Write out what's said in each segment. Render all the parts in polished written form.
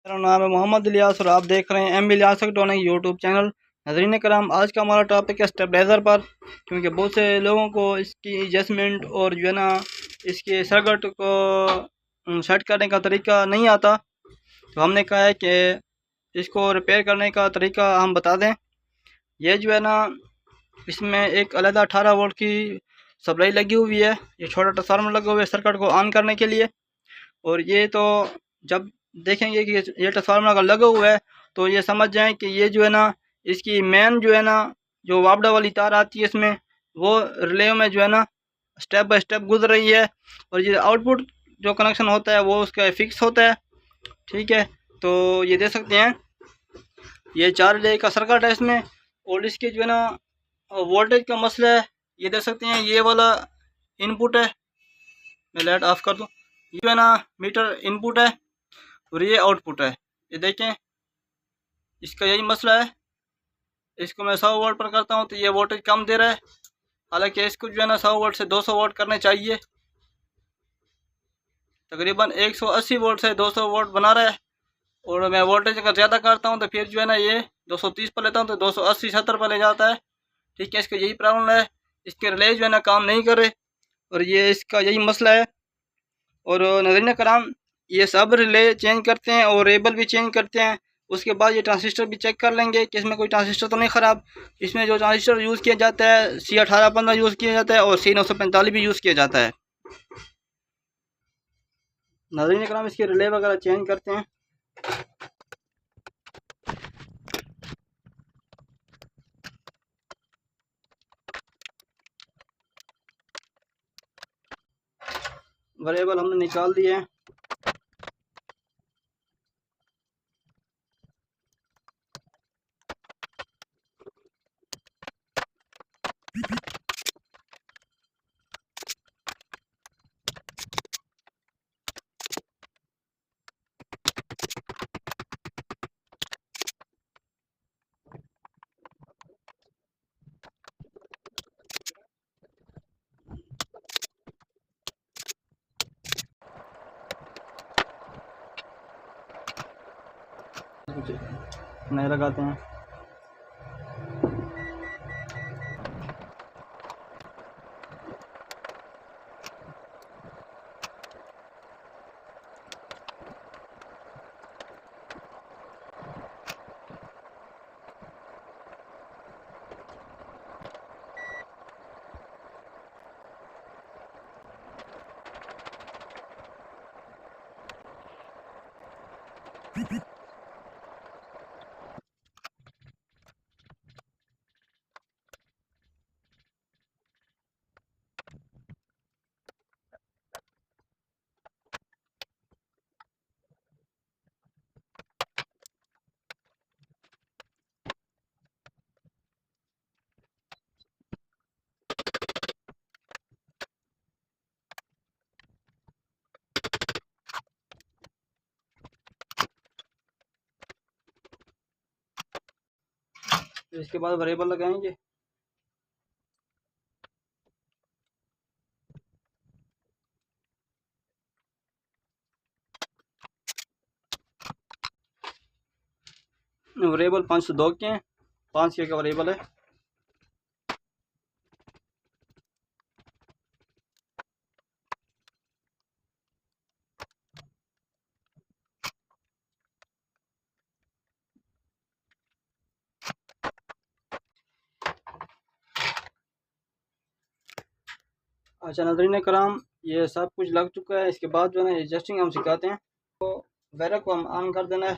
मेरा नाम है मोहम्मद इलियास और आप देख रहे हैं M Ilyas electronic YouTube channel. नजरीन कराम, आज का हमारा टॉपिक है स्टेबलाइज़र पर, क्योंकि बहुत से लोगों को इसकी एडजस्टमेंट और जो है ना इसके सर्किट को सेट करने का तरीका नहीं आता। तो हमने कहा है कि इसको रिपेयर करने का तरीका हम बता दें। ये जो है ना, इसमें एक अलग 18 वोल्ट की सप्लाई लगी हुई है। ये छोटा ट्रांसफार्मर लगा हुआ है सर्किट को ऑन करने के लिए। और ये तो जब देखेंगे कि ये ट्रांसफार्मर अगर लगा हुआ है तो ये समझ जाएं कि ये जो है ना, इसकी मेन जो है ना, जो वापडा वाली तार आती है इसमें, वो रिले में जो है ना स्टेप बाय स्टेप गुजर रही है। और ये आउटपुट जो कनेक्शन होता है वो उसका फिक्स होता है। ठीक है, तो ये देख सकते हैं ये 4 रिले का सर्किट है इसमें। और इसके जो है ना वोल्टेज का मसला है। ये देख सकते हैं ये वाला इनपुट है। मैं लाइट ऑफ कर दूँ। ये जो है ना मीटर इनपुट है और ये आउटपुट है। ये देखें, इसका यही मसला है। इसको मैं 100 वोल्ट पर करता हूँ तो ये वोल्टेज कम दे रहा है, हालांकि इसको जो है ना 100 वोल्ट से 200 वोल्ट करने चाहिए। तकरीबन 180 वोल्ट से 200 वोल्ट बना रहा है। और मैं वोल्टेज अगर ज़्यादा करता हूँ तो फिर जो है ना ये 230 पर लेता हूँ तो 280-70 पर ले जाता है। ठीक है, इसका यही प्रॉब्लम है। इसके रिले जो है ना काम नहीं कर रहे और ये इसका यही मसला है। और नज़रीन कराम, ये सब रिले चेंज करते हैं और रेबल भी चेंज करते हैं। उसके बाद ये ट्रांजिस्टर भी चेक कर लेंगे कि इसमें कोई ट्रांजिस्टर तो नहीं ख़राब। इसमें जो ट्रांजिस्टर यूज़ किया जाता है C1815 यूज़ किया जाता है और C945 भी यूज़ किया जाता है। नाज़रीन कराम, इसके रिले वगैरह चेंज करते हैं। वेरिएबल हमने निकाल दिए हैं। नए लगाते हैं। इसके बाद वेरिएबल लगाएंगे। वेरिएबल 502 के हैं, 5 के का वेरिएबल है। अच्छा नाज़रीन कराम, ये सब कुछ लग चुका है। इसके बाद जो है ना एडजस्टिंग हम सिखाते हैं। तो वेरा को हम ऑन कर देना है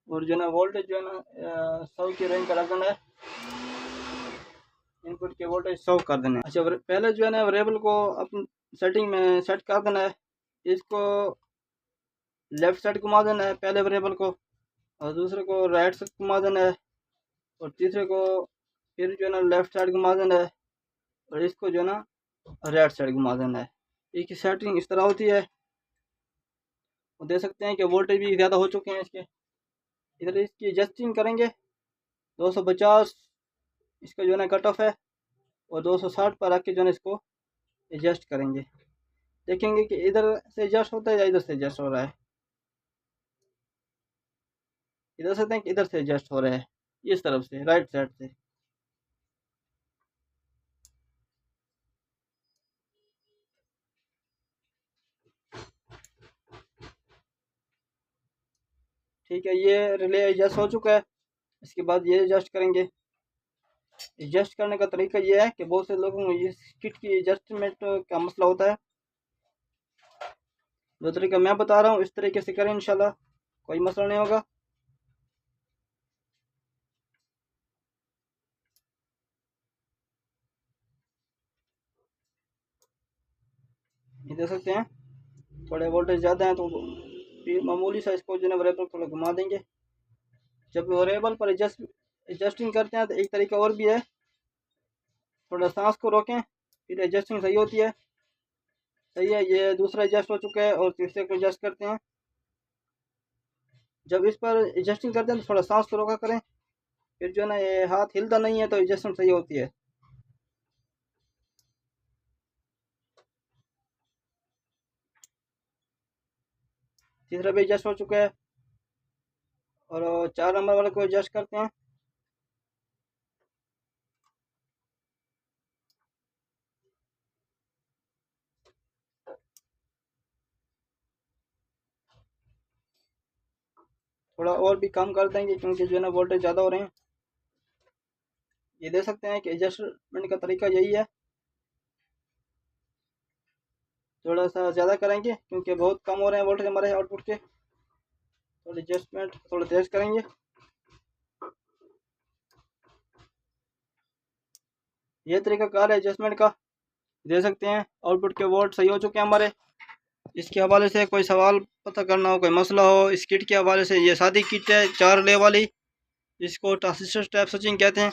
और जो है ना वोल्टेज जो है ना 100 की रेंज का रख देना है। इनपुट के वोल्टेज 100 कर देना है। अच्छा, पहले जो है ना वेरिएबल को अपनी सेटिंग में सेट कर देना है। इसको लेफ़्ट साइड घुमा देना है पहले वेरिएबल को, और दूसरे को राइट साइड घुमा देना है, और तीसरे को फिर जो है ना लेफ़्ट साइड घुमा देना है, और इसको जो है ना राइट साइड घुमा देना है। इसकी सेटिंग इस तरह होती है। और देख सकते हैं कि वोल्टेज भी ज़्यादा हो चुके हैं इसके। इधर इसकी एडजस्टिंग करेंगे। 250 इसका जो है ना कट ऑफ है, और 260 पर रख के जो है ना इसको एडजस्ट करेंगे। देखेंगे कि इधर से एडजस्ट होता है या इधर से एडजस्ट हो रहा है। ये देख सकते हैं कि इधर से एडजस्ट हो रहा है, इस तरफ से, राइट साइड से। ठीक है, ये रिले एडजस्ट हो चुका है। इसके बाद ये एडजस्ट करेंगे। एडजस्ट करने का तरीका ये है कि बहुत से लोगों को इस किट की एडजस्टमेंट का मसला होता है। जो तरीका मैं बता रहा हूँ इस तरीके से करें, इंशाल्लाह कोई मसला नहीं होगा। ये देख सकते हैं थोड़े वोल्टेज ज़्यादा हैं तो फिर मामूली सा इसको जो है वेरिएबल थोड़ा घुमा देंगे। जब वेरिएबल पर एडजस्टिंग करते हैं तो एक तरीका और भी है, थोड़ा सांस को रोकें फिर एडजस्टिंग सही होती है। सही है, ये दूसरा एडजस्ट हो चुका है और तीसरे को एडजस्ट करते हैं। जब इस पर एडजस्टिंग करते हैं तो थोड़ा सांस को रोका करें, फिर जो है ना ये हाथ हिलता नहीं है तो एडजस्टमेंट सही होती है। तीसरा भी एडजस्ट हो चुका है और 4 नंबर वाले को एडजस्ट करते हैं। थोड़ा और भी कम कर देंगे क्योंकि जो है ना वोल्टेज ज़्यादा हो रहे हैं। ये देख सकते हैं कि एडजस्टमेंट का तरीका यही है। थोड़ा सा ज़्यादा करेंगे क्योंकि बहुत कम हो रहे हैं वोल्टेज हमारे आउटपुट के। थोड़ी एडजस्टमेंट थोड़ा तेज़ करेंगे। ये तरीका कार है एडजस्टमेंट का। दे सकते हैं आउटपुट के वोल्ट सही हो चुके हैं हमारे। इसके हवाले से कोई सवाल पता करना हो, कोई मसला हो इस किट के हवाले से, ये सादी किट है 4 रिले वाली। इसको ट्रांजिस्टर टाइप स्विचिंग कहते हैं,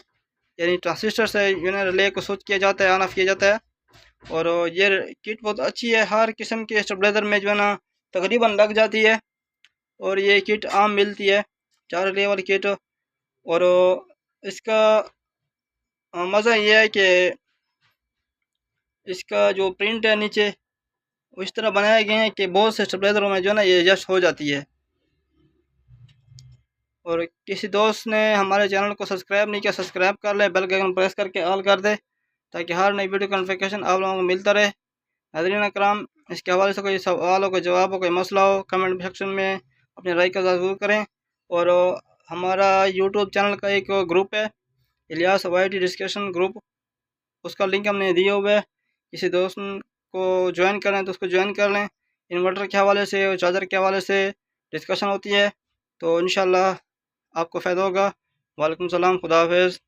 यानी ट्रांजिस्टर से यूनिट रिले को स्विच किया जाता है, ऑन ऑफ किया जाता है। और ये किट बहुत अच्छी है, हर किस्म के स्टेबलाइजर में जो है ना तकरीबन लग जाती है। और ये किट आम मिलती है 4 रिले वाली किट। और इसका मज़ा ये है कि इसका जो प्रिंट है नीचे वो इस तरह बनाए गए हैं कि बहुत से स्टेबलाइजरों में जो है ना ये एडजस्ट हो जाती है। और किसी दोस्त ने हमारे चैनल को सब्सक्राइब नहीं किया, सब्सक्राइब कर ले, बेल के आइकन प्रेस करके ऑल कर दे ताकि हर नई वीडियो का नोटिफिकेशन आप लोगों को मिलता रहे। नाज़रीन कराम, इसके हवाले से कोई सवाल हो, कोई जवाब हो, कोई मसला हो, कमेंट सेक्शन में अपनी राय का ज़रूर करें। और हमारा यूट्यूब चैनल का एक ग्रुप है, इलियास वाईटी डिस्कशन ग्रुप, उसका लिंक हमने दिया हुआ है। किसी दोस्त को ज्वाइन करें तो उसको ज्वाइन कर लें। इन्वर्टर के हवाले से और चार्जर के हवाले से डिस्कशन होती है, तो इंशाल्लाह आपको फ़ायदा होगा। वालेकुम सलाम, खुदा हाफिज़।